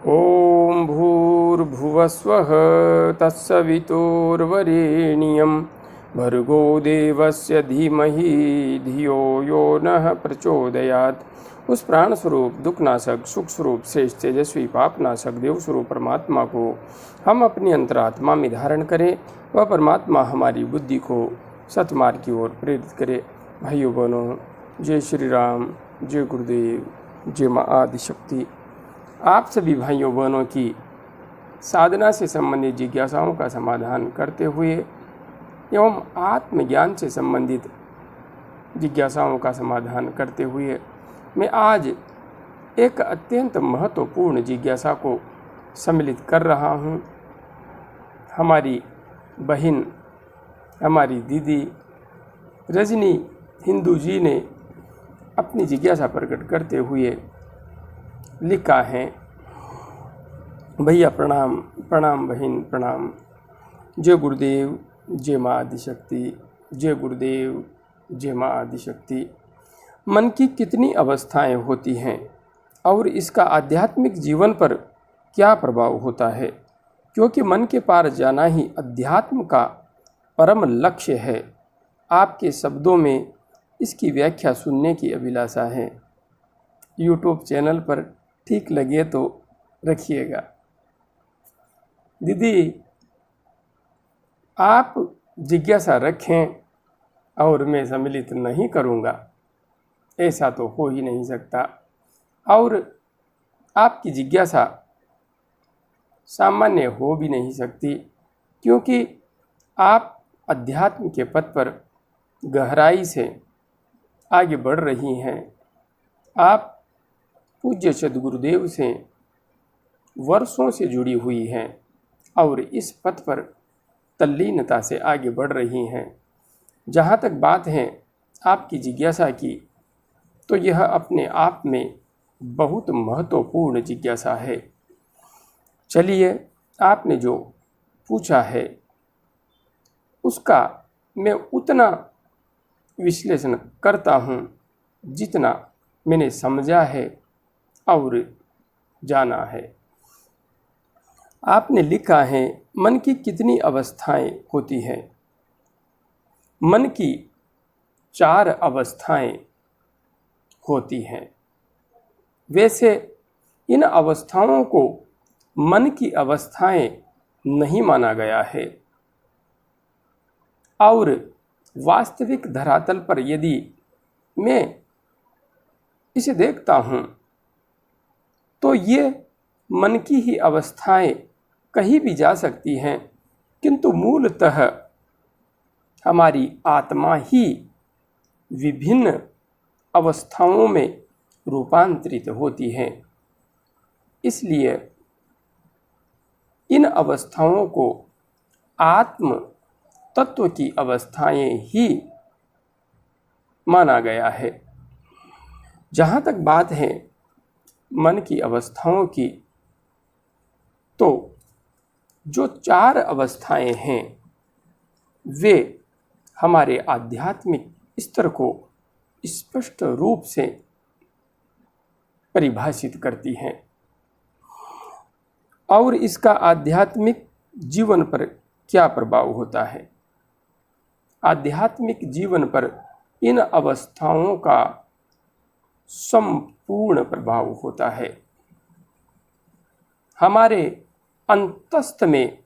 ॐ भूर्भुवस्वः तत्सवितुर्वरेण्यं भर्गो देवस्य धीमहि धियो यो नः प्रचोदयात्। उस प्राण स्वरूप दुखनाशक सुख स्वरूप श्रेष्ठ तेजस्वी पापनाशक देव स्वरूप परमात्मा को हम अपनी अंतरात्मा में धारण करें। वह परमात्मा हमारी बुद्धि को सतमार्ग की ओर प्रेरित करे। भाइयों बहनों, जय श्री राम, जय गुरुदेव, जय माँ आदिशक्ति। आप सभी भाइयों बहनों की साधना से संबंधित जिज्ञासाओं का समाधान करते हुए एवं आत्मज्ञान से संबंधित जिज्ञासाओं का समाधान करते हुए मैं आज एक अत्यंत महत्वपूर्ण जिज्ञासा को सम्मिलित कर रहा हूँ। हमारी बहन, हमारी दीदी रजनी हिंदू जी ने अपनी जिज्ञासा प्रकट करते हुए लिखा है। भैया प्रणाम, प्रणाम बहन प्रणाम। जय गुरुदेव, जय माँ आदिशक्ति, जय गुरुदेव, जय माँ आदिशक्ति। मन की कितनी अवस्थाएं होती हैं और इसका आध्यात्मिक जीवन पर क्या प्रभाव होता है, क्योंकि मन के पार जाना ही अध्यात्म का परम लक्ष्य है। आपके शब्दों में इसकी व्याख्या सुनने की अभिलाषा है। यूट्यूब चैनल पर ठीक लगे तो रखिएगा। दीदी, आप जिज्ञासा रखें और मैं सम्मिलित नहीं करूँगा, ऐसा तो हो ही नहीं सकता। और आपकी जिज्ञासा सामान्य हो भी नहीं सकती, क्योंकि आप अध्यात्म के पथ पर गहराई से आगे बढ़ रही हैं। आप पूज्य सद्गुरुदेव से वर्षों से जुड़ी हुई हैं और इस पथ पर तल्लीनता से आगे बढ़ रही हैं। जहाँ तक बात है आपकी जिज्ञासा की, तो यह अपने आप में बहुत महत्वपूर्ण जिज्ञासा है। चलिए, आपने जो पूछा है उसका मैं उतना विश्लेषण करता हूँ जितना मैंने समझा है और जाना है। आपने लिखा है, मन की कितनी अवस्थाएं होती हैं। मन की 4 अवस्थाएं होती हैं। वैसे इन अवस्थाओं को मन की अवस्थाएं नहीं माना गया है और वास्तविक धरातल पर यदि मैं इसे देखता हूँ तो ये मन की ही अवस्थाएं कहीं भी जा सकती हैं, किंतु मूलतः हमारी आत्मा ही विभिन्न अवस्थाओं में रूपांतरित होती है। इसलिए इन अवस्थाओं को आत्म तत्व की अवस्थाएं ही माना गया है। जहाँ तक बात है मन की अवस्थाओं की, तो जो 4 अवस्थाएं हैं वे हमारे आध्यात्मिक स्तर को स्पष्ट रूप से परिभाषित करती हैं और इसका आध्यात्मिक जीवन पर क्या प्रभाव होता है। आध्यात्मिक जीवन पर इन अवस्थाओं का संपूर्ण प्रभाव होता है। हमारे अंतस्थ में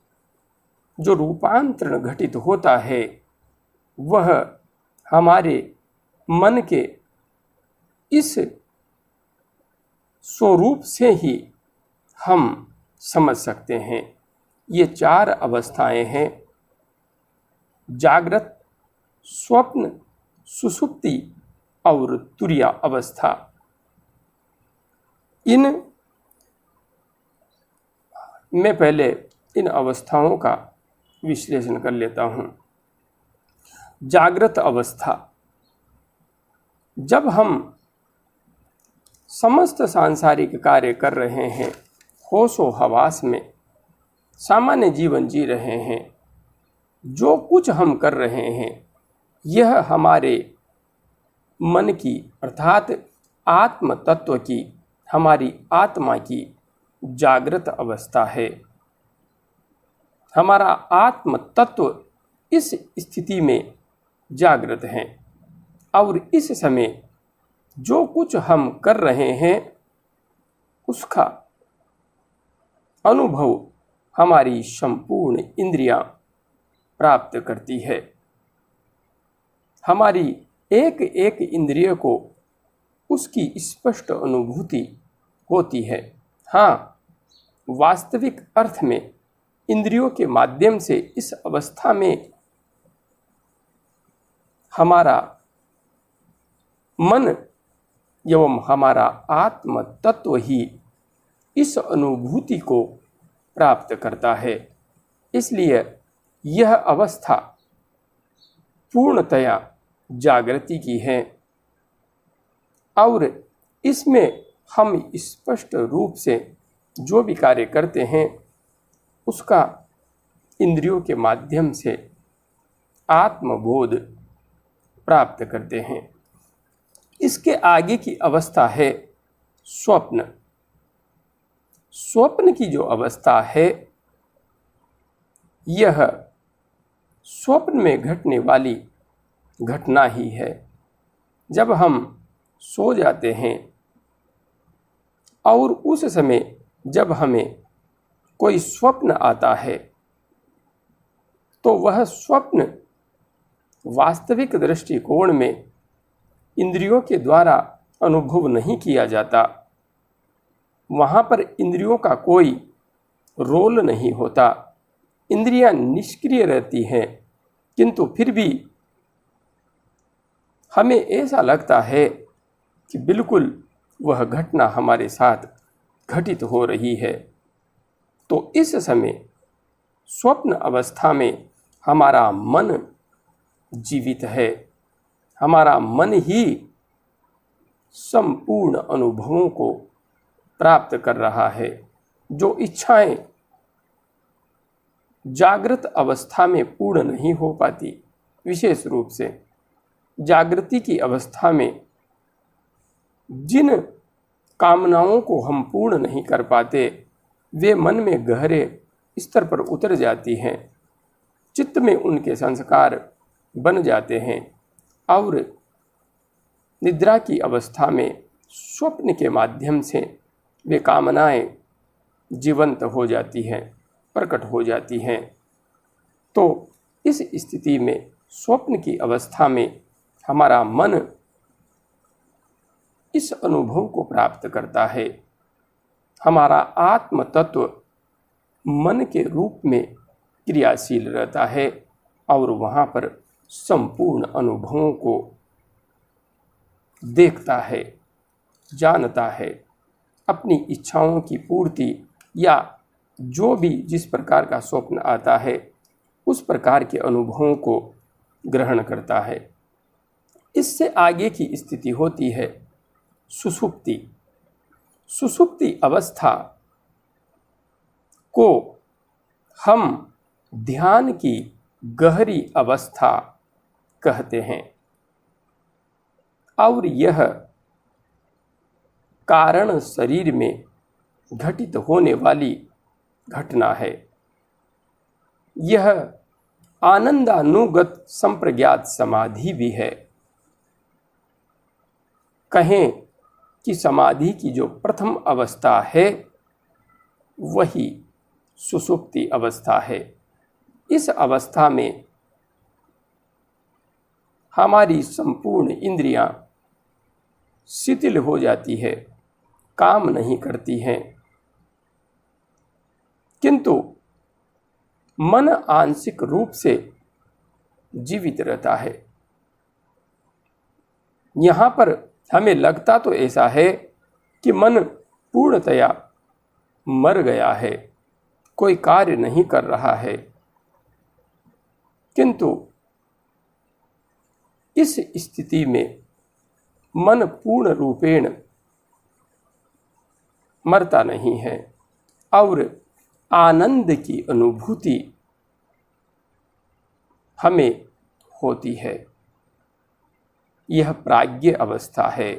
जो रूपांतरण घटित होता है वह हमारे मन के इस स्वरूप से ही हम समझ सकते हैं। ये 4 अवस्थाएं हैं: जागृत, स्वप्न, सुषुप्ति और तुरीय अवस्था। मैं पहले इन अवस्थाओं का विश्लेषण कर लेता हूँ। जागृत अवस्था, जब हम समस्त सांसारिक कार्य कर रहे हैं, होशो हवास में सामान्य जीवन जी रहे हैं, जो कुछ हम कर रहे हैं यह हमारे मन की अर्थात आत्म तत्व की, हमारी आत्मा की जागृत अवस्था है। हमारा आत्म तत्व इस स्थिति में जागृत है और इस समय जो कुछ हम कर रहे हैं उसका अनुभव हमारी संपूर्ण इंद्रियां प्राप्त करती है। हमारी एक एक इंद्रिय को उसकी स्पष्ट अनुभूति होती है। हाँ, वास्तविक अर्थ में इंद्रियों के माध्यम से इस अवस्था में हमारा मन एवं हमारा आत्म तत्व ही इस अनुभूति को प्राप्त करता है। इसलिए यह अवस्था पूर्णतया जागृति की है और इसमें हम स्पष्ट रूप से जो भी कार्य करते हैं उसका इंद्रियों के माध्यम से आत्मबोध प्राप्त करते हैं। इसके आगे की अवस्था है स्वप्न। स्वप्न की जो अवस्था है यह स्वप्न में घटने वाली घटना ही है। जब हम सो जाते हैं और उस समय जब हमें कोई स्वप्न आता है तो वह स्वप्न वास्तविक दृष्टिकोण में इंद्रियों के द्वारा अनुभव नहीं किया जाता। वहाँ पर इंद्रियों का कोई रोल नहीं होता, इंद्रियां निष्क्रिय रहती हैं, किंतु फिर भी हमें ऐसा लगता है कि बिल्कुल वह घटना हमारे साथ घटित हो रही है। तो इस समय स्वप्न अवस्था में हमारा मन जीवित है, हमारा मन ही संपूर्ण अनुभवों को प्राप्त कर रहा है। जो इच्छाएं जागृत अवस्था में पूर्ण नहीं हो पाती, विशेष रूप से जागृति की अवस्था में जिन कामनाओं को हम पूर्ण नहीं कर पाते वे मन में गहरे स्तर पर उतर जाती हैं, चित्त में उनके संस्कार बन जाते हैं और निद्रा की अवस्था में स्वप्न के माध्यम से वे कामनाएं जीवंत हो जाती हैं, प्रकट हो जाती हैं। तो इस स्थिति में स्वप्न की अवस्था में हमारा मन इस अनुभव को प्राप्त करता है। हमारा आत्म तत्व मन के रूप में क्रियाशील रहता है और वहाँ पर संपूर्ण अनुभवों को देखता है, जानता है। अपनी इच्छाओं की पूर्ति या जो भी जिस प्रकार का स्वप्न आता है उस प्रकार के अनुभवों को ग्रहण करता है। इससे आगे की स्थिति होती है सुषुप्ति। सुषुप्ति अवस्था को हम ध्यान की गहरी अवस्था कहते हैं और यह कारण शरीर में घटित होने वाली घटना है। यह आनंदानुगत संप्रज्ञात समाधि भी है। कहें कि समाधि की जो प्रथम अवस्था है वही सुषुप्ति अवस्था है। इस अवस्था में हमारी संपूर्ण इंद्रियां शिथिल हो जाती है, काम नहीं करती हैं, किंतु मन आंशिक रूप से जीवित रहता है। यहाँ पर हमें लगता तो ऐसा है कि मन पूर्णतया मर गया है, कोई कार्य नहीं कर रहा है, किंतु इस स्थिति में मन पूर्ण रूपेण मरता नहीं है और आनंद की अनुभूति हमें होती है। यह प्राज्ञ अवस्था है।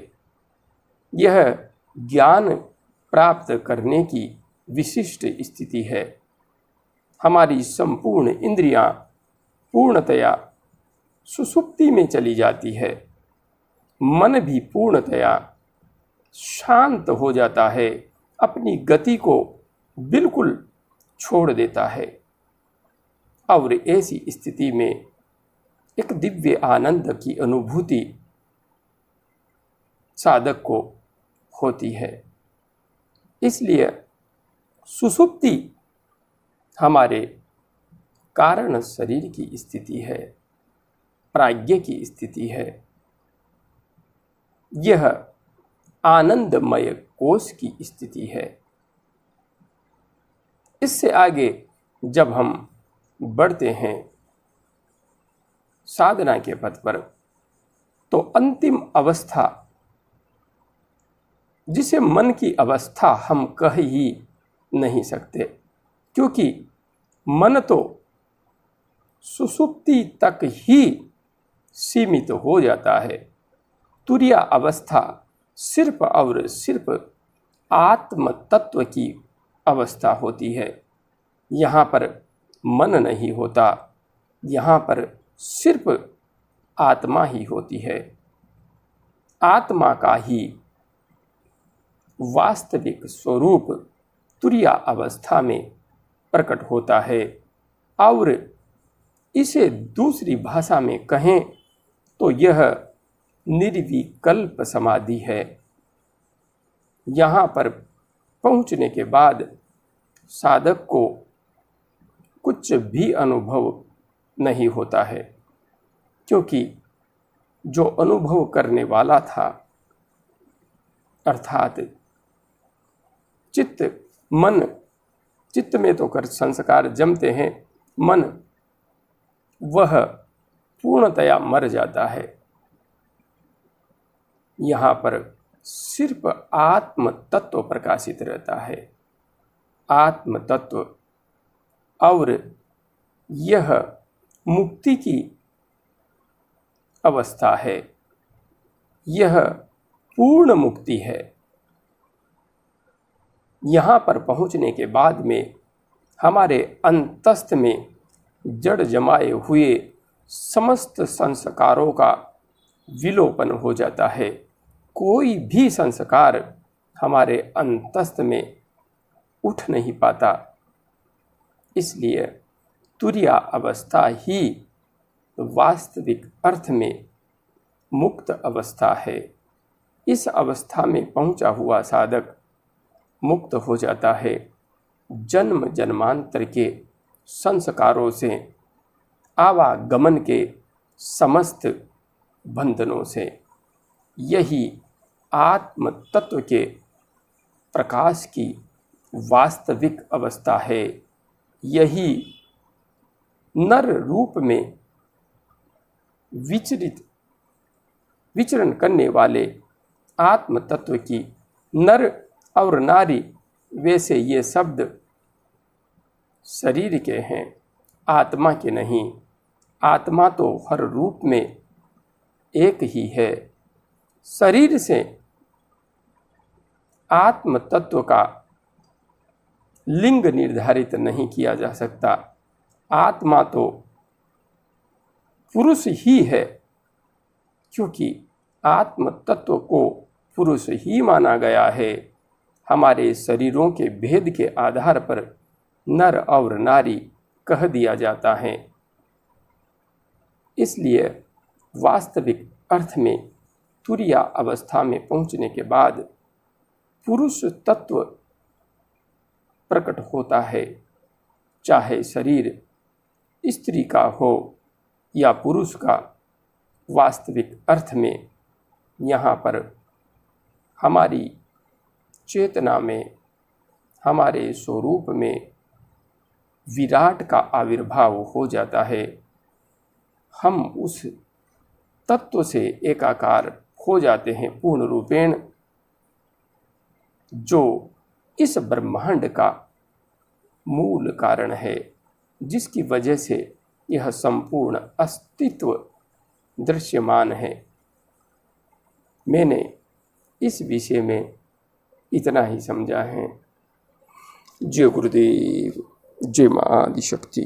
यह ज्ञान प्राप्त करने की विशिष्ट स्थिति है। हमारी संपूर्ण इंद्रियां पूर्णतया सुषुप्ति में चली जाती है। मन भी पूर्णतया शांत हो जाता है, अपनी गति को बिल्कुल छोड़ देता है। और ऐसी स्थिति में एक दिव्य आनंद की अनुभूति साधक को होती है। इसलिए सुषुप्ति हमारे कारण शरीर की स्थिति है, प्राज्ञ की स्थिति है। यह आनंदमय कोश की स्थिति है। इससे आगे जब हम बढ़ते हैं साधना के पथ पर, तो अंतिम अवस्था, जिसे मन की अवस्था हम कह ही नहीं सकते, क्योंकि मन तो सुषुप्ति तक ही सीमित हो जाता है। तुरीया अवस्था सिर्फ और सिर्फ आत्म तत्व की अवस्था होती है। यहाँ पर मन नहीं होता, यहाँ पर सिर्फ आत्मा ही होती है। आत्मा का ही वास्तविक स्वरूप तुरीया अवस्था में प्रकट होता है। और इसे दूसरी भाषा में कहें तो यह निर्विकल्प समाधि है। यहाँ पर पहुँचने के बाद साधक को कुछ भी अनुभव नहीं होता है, क्योंकि जो अनुभव करने वाला था, अर्थात चित्त, मन, चित्त में तो कर संस्कार जमते हैं, मन वह पूर्णतया मर जाता है। यहाँ पर सिर्फ आत्म तत्व प्रकाशित रहता है, आत्म तत्व। और यह मुक्ति की अवस्था है, यह पूर्ण मुक्ति है। यहाँ पर पहुँचने के बाद में हमारे अंतस्थ में जड़ जमाए हुए समस्त संस्कारों का विलोपन हो जाता है। कोई भी संस्कार हमारे अंतस्थ में उठ नहीं पाता। इसलिए तुरीया अवस्था ही वास्तविक अर्थ में मुक्त अवस्था है। इस अवस्था में पहुंचा हुआ साधक मुक्त हो जाता है जन्म जन्मांतर के संस्कारों से, आवागमन के समस्त बंधनों से। यही आत्म तत्व के प्रकाश की वास्तविक अवस्था है। यही नर रूप में विचरण करने वाले आत्म तत्व की, नर और नारी वैसे ये शब्द शरीर के हैं, आत्मा के नहीं। आत्मा तो हर रूप में एक ही है। शरीर से आत्म तत्व का लिंग निर्धारित नहीं किया जा सकता। आत्मा तो पुरुष ही है, क्योंकि आत्म तत्व को पुरुष ही माना गया है। हमारे शरीरों के भेद के आधार पर नर और नारी कह दिया जाता है। इसलिए वास्तविक अर्थ में तुरीया अवस्था में पहुंचने के बाद पुरुष तत्व प्रकट होता है। चाहे शरीर स्त्री का हो या पुरुष का, वास्तविक अर्थ में यहाँ पर हमारी चेतना में, हमारे स्वरूप में विराट का आविर्भाव हो जाता है। हम उस तत्व से एकाकार हो जाते हैं पूर्ण रूपेण, जो इस ब्रह्मांड का मूल कारण है, जिसकी वजह से यह संपूर्ण अस्तित्व दृश्यमान है। मैंने इस विषय में इतना ही समझा है। जय गुरुदेव, जय माँ आदिशक्ति।